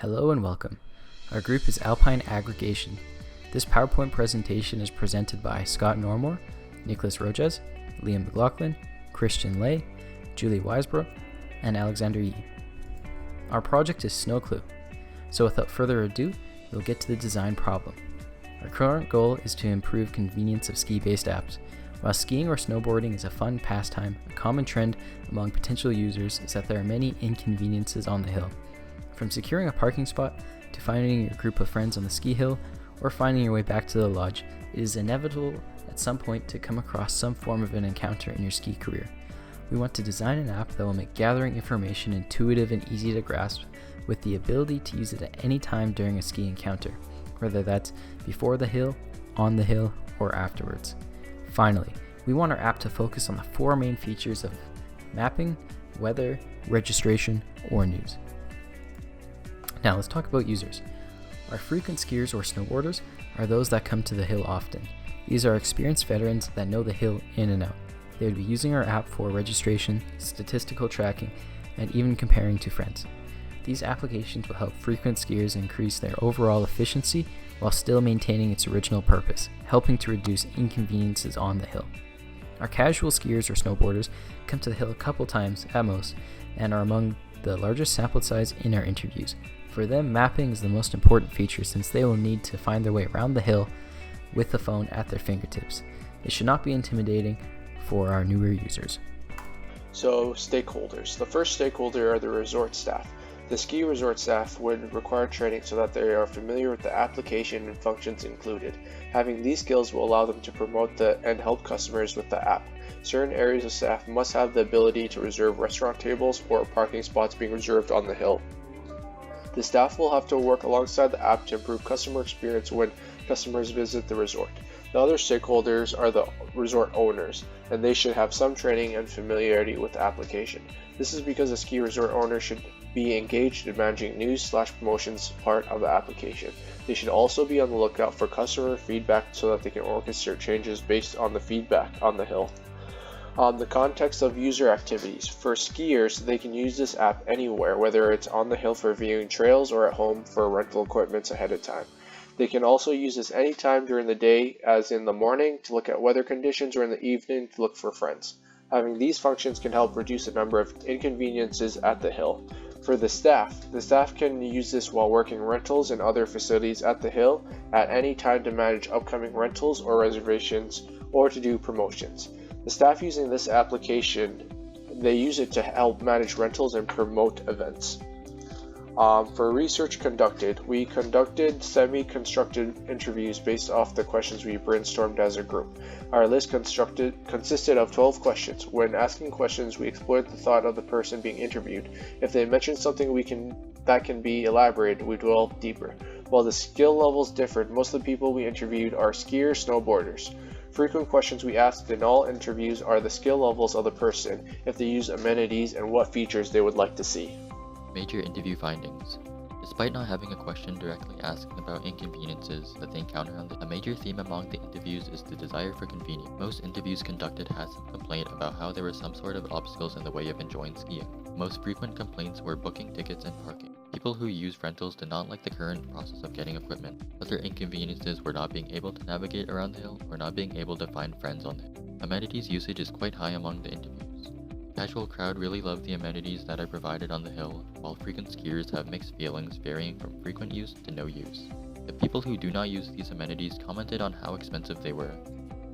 Hello and welcome. Our group is Alpine Aggregation. This PowerPoint presentation is presented by Scott Normore, Nicholas Rojas, Liam McLaughlin, Christian Lay, Julie Weisbrook, and Alexander Yee. Our project is Snow Clue, so without further ado, we'll get to the design problem. Our current goal is to improve convenience of ski-based apps. While skiing or snowboarding is a fun pastime, a common trend among potential users is that there are many inconveniences on the hill. From securing a parking spot to finding your group of friends on the ski hill or finding your way back to the lodge, it is inevitable at some point to come across some form of an encounter in your ski career. We want to design an app that will make gathering information intuitive and easy to grasp, with the ability to use it at any time during a ski encounter, whether that's before the hill, on the hill, or afterwards. Finally, we want our app to focus on the four main features of mapping, weather, registration, or news. Now let's talk about users. Our frequent skiers or snowboarders are those that come to the hill often. These are experienced veterans that know the hill in and out. They would be using our app for registration, statistical tracking, and even comparing to friends. These applications will help frequent skiers increase their overall efficiency while still maintaining its original purpose, helping to reduce inconveniences on the hill. Our casual skiers or snowboarders come to the hill a couple times at most and are among the largest sample size in our interviews. For them, mapping is the most important feature since they will need to find their way around the hill with the phone at their fingertips. It should not be intimidating for our newer users. So, stakeholders. The first stakeholder are the resort staff. The ski resort staff would require training so that they are familiar with the application and functions included. Having these skills will allow them to promote and help customers with the app. Certain areas of staff must have the ability to reserve restaurant tables or parking spots being reserved on the hill. The staff will have to work alongside the app to improve customer experience when customers visit the resort. The other stakeholders are the resort owners, and they should have some training and familiarity with the application. This is because a ski resort owner should be engaged in managing news/promotions part of the application. They should also be on the lookout for customer feedback so that they can orchestrate changes based on the feedback on the hill. The context of user activities. For skiers, they can use this app anywhere, whether it's on the hill for viewing trails or at home for rental equipment ahead of time. They can also use this anytime during the day, as in the morning to look at weather conditions or in the evening to look for friends. Having these functions can help reduce the number of inconveniences at the hill. For the staff can use this while working rentals and other facilities at the hill at any time to manage upcoming rentals or reservations or to do promotions. The staff using this application, they use it to help manage rentals and promote events. For research conducted, we conducted semi-constructed interviews based off the questions we brainstormed as a group. Our list consisted of 12 questions. When asking questions, we explored the thought of the person being interviewed. If they mentioned something that can be elaborated, we delved deeper. While the skill levels differed, most of the people we interviewed are skiers, snowboarders. Frequent questions we asked in all interviews are the skill levels of the person, if they use amenities, and what features they would like to see. Major interview findings. Despite not having a question directly asking about inconveniences that they encounter a major theme among the interviews is the desire for convenience. Most interviews conducted had some complaint about how there were some sort of obstacles in the way of enjoying skiing. Most frequent complaints were booking tickets and parking. People who use rentals did not like the current process of getting equipment. Other inconveniences were not being able to navigate around the hill or not being able to find friends on the hill. Amenities usage is quite high among the interviews. Casual crowd really love the amenities that are provided on the hill, while frequent skiers have mixed feelings varying from frequent use to no use. The people who do not use these amenities commented on how expensive they were.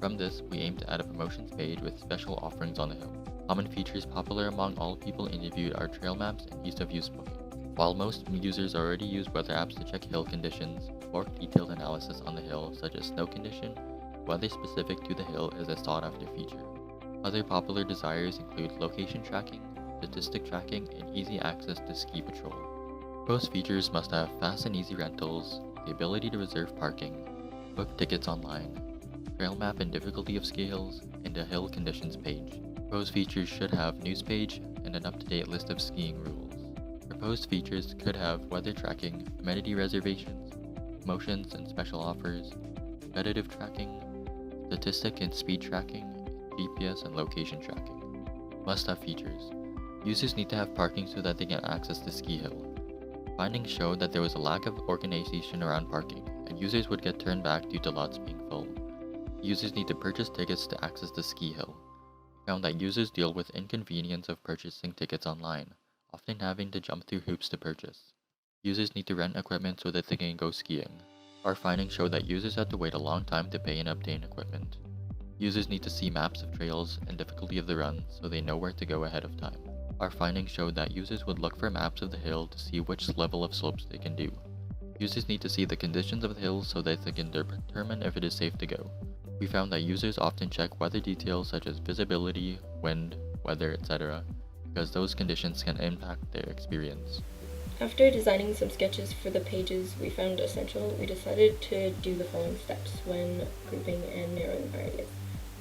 From this, we aim to add a promotions page with special offerings on the hill. Common features popular among all people interviewed are trail maps and ease of use booking. While most users already use weather apps to check hill conditions, more detailed analysis on the hill, such as snow condition, weather specific to the hill is a sought-after feature. Other popular desires include location tracking, statistic tracking, and easy access to ski patrol. Most features must have fast and easy rentals, the ability to reserve parking, book tickets online, trail map and difficulty of ski hills, and a hill conditions page. Proposed features should have news page and an up-to-date list of skiing rules. Proposed features could have weather tracking, amenity reservations, promotions and special offers, competitive tracking, statistic and speed tracking, GPS and location tracking. Must-have features. Users need to have parking so that they can access the ski hill. Findings showed that there was a lack of organization around parking, and users would get turned back due to lots being full. Users need to purchase tickets to access the ski hill. We found that users deal with inconvenience of purchasing tickets online, often having to jump through hoops to purchase. Users need to rent equipment so that they can go skiing. Our findings showed that users had to wait a long time to pay and obtain equipment. Users need to see maps of trails and difficulty of the run so they know where to go ahead of time. Our findings showed that users would look for maps of the hill to see which level of slopes they can do. Users need to see the conditions of the hill so that they can determine if it is safe to go. We found that users often check weather details such as visibility, wind, weather, etc., because those conditions can impact their experience. After designing some sketches for the pages we found essential, we decided to do the following steps when grouping and narrowing our ideas.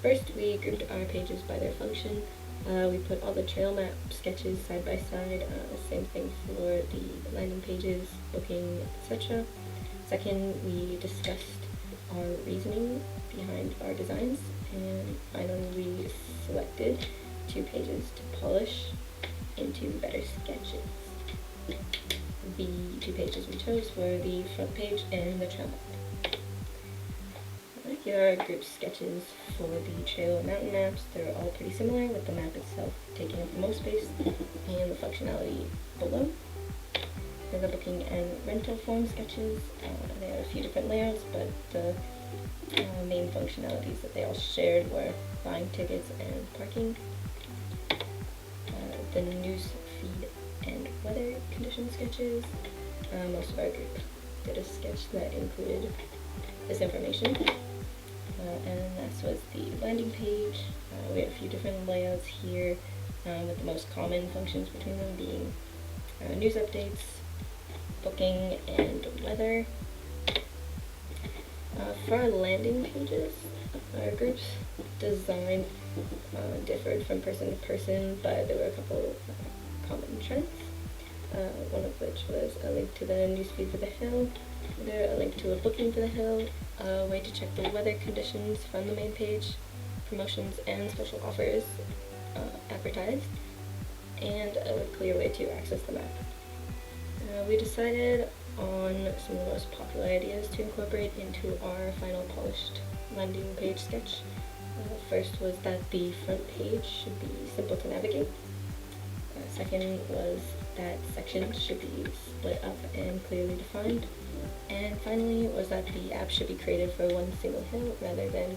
First, we grouped our pages by their function. We put all the trail map sketches side by side, same thing for the landing pages, booking, etc. Second, we discussed our reasoning behind our designs, and finally we selected 2 pages to polish into better sketches. The 2 pages we chose were the front page and the trail map. Here are group sketches for the trail and mountain maps. They're all pretty similar, with the map itself taking up the most space and the functionality below. For the booking and rental form sketches, they had a few different layouts, but the main functionalities that they all shared were buying tickets and parking. The news feed and weather condition sketches. Most of our group did a sketch that included this information. And this was the landing page. We had a few different layouts here, with the most common functions between them being news updates, booking, and weather. For our landing pages, our group's design differed from person to person, but there were a couple common trends. One of which was a link to the newsfeed for the hill, a link to a booking for the hill, a way to check the weather conditions from the main page, promotions and special offers advertised, and a clear way to access the map. We decided on some of the most popular ideas to incorporate into our final polished landing page sketch. First was that the front page should be simple to navigate. Second was that sections should be split up and clearly defined. And finally was that the app should be created for one single hill rather than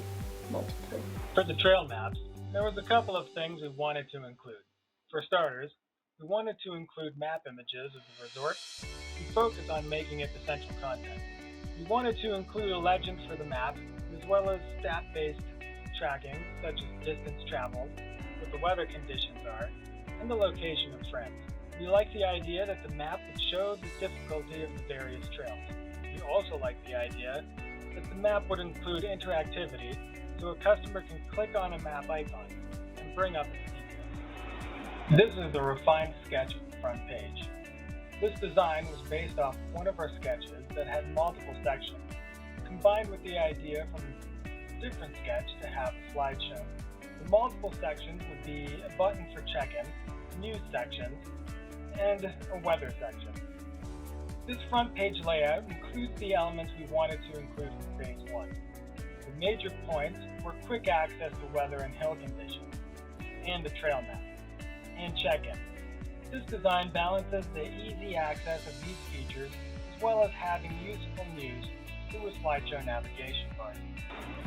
multiple. For the trail maps, there was a couple of things we wanted to include. For starters, we wanted to include map images of the resort and focus on making it essential content. We wanted to include legends for the map, as well as stat-based tracking, such as distance traveled, what the weather conditions are, and the location of friends. We like the idea that the map would show the difficulty of the various trails. We also like the idea that the map would include interactivity, so a customer can click on a map icon and bring up its details. This is the refined sketch of the front page. This design was based off one of our sketches that had multiple sections, combined with the idea from a different sketch to have a slideshow. The multiple sections would be a button for check-in, news sections, and a weather section. This front page layout includes the elements we wanted to include in phase 1. The major points were quick access to weather and hill conditions, and the trail map, and check-in. This design balances the easy access of these features as well as having useful news through a slideshow navigation bar.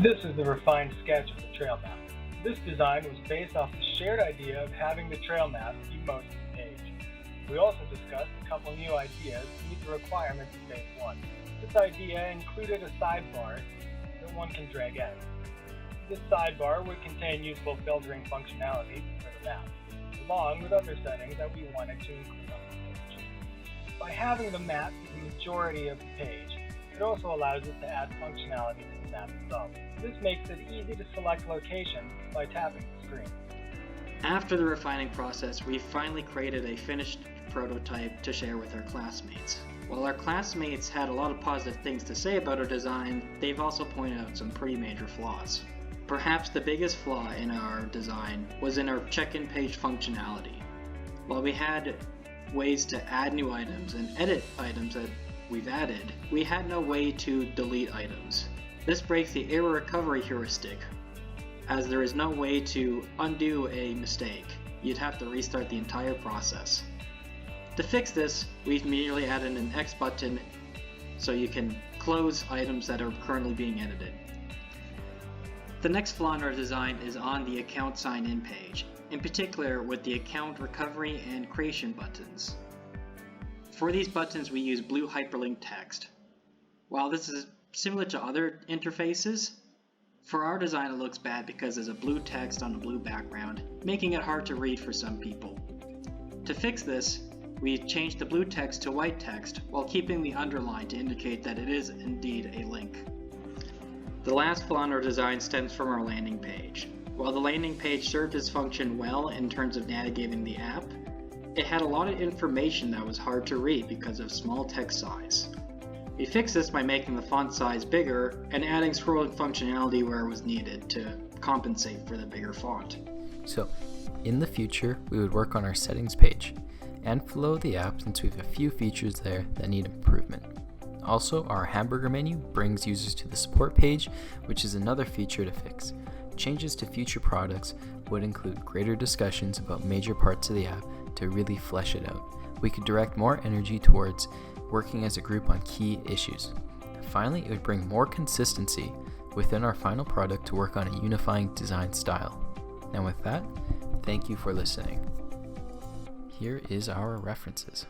This is the refined sketch of the trail map. This design was based off the shared idea of having the trail map be most of the page. We also discussed a couple new ideas to meet the requirements of phase 1. This idea included a sidebar that one can drag out. This sidebar would contain useful filtering functionality for the map, along with other settings that we wanted to include on the page. By having the map be the majority of the page, it also allows us to add functionality to the map itself. This makes it easy to select locations by tapping the screen. After the refining process, we finally created a finished prototype to share with our classmates. While our classmates had a lot of positive things to say about our design, they've also pointed out some pretty major flaws. Perhaps the biggest flaw in our design was in our check-in page functionality. While we had ways to add new items and edit items that we've added, we had no way to delete items. This breaks the error recovery heuristic, as there is no way to undo a mistake. You'd have to restart the entire process. To fix this, we've merely added an X button so you can close items that are currently being edited. The next flaw in our design is on the account sign-in page, in particular with the account recovery and creation buttons. For these buttons we use blue hyperlink text. While this is similar to other interfaces, for our design it looks bad because there's a blue text on a blue background, making it hard to read for some people. To fix this, we changed the blue text to white text while keeping the underline to indicate that it is indeed a link. The last flaw in our design stems from our landing page. While the landing page served its function well in terms of navigating the app, it had a lot of information that was hard to read because of small text size. We fixed this by making the font size bigger and adding scrolling functionality where it was needed to compensate for the bigger font. So, in the future, we would work on our settings page and flow the app since we have a few features there that need improvement. Also, our hamburger menu brings users to the support page, which is another feature to fix. Changes to future products would include greater discussions about major parts of the app to really flesh it out. We could direct more energy towards working as a group on key issues. Finally, it would bring more consistency within our final product to work on a unifying design style. And with that, thank you for listening. Here is our references.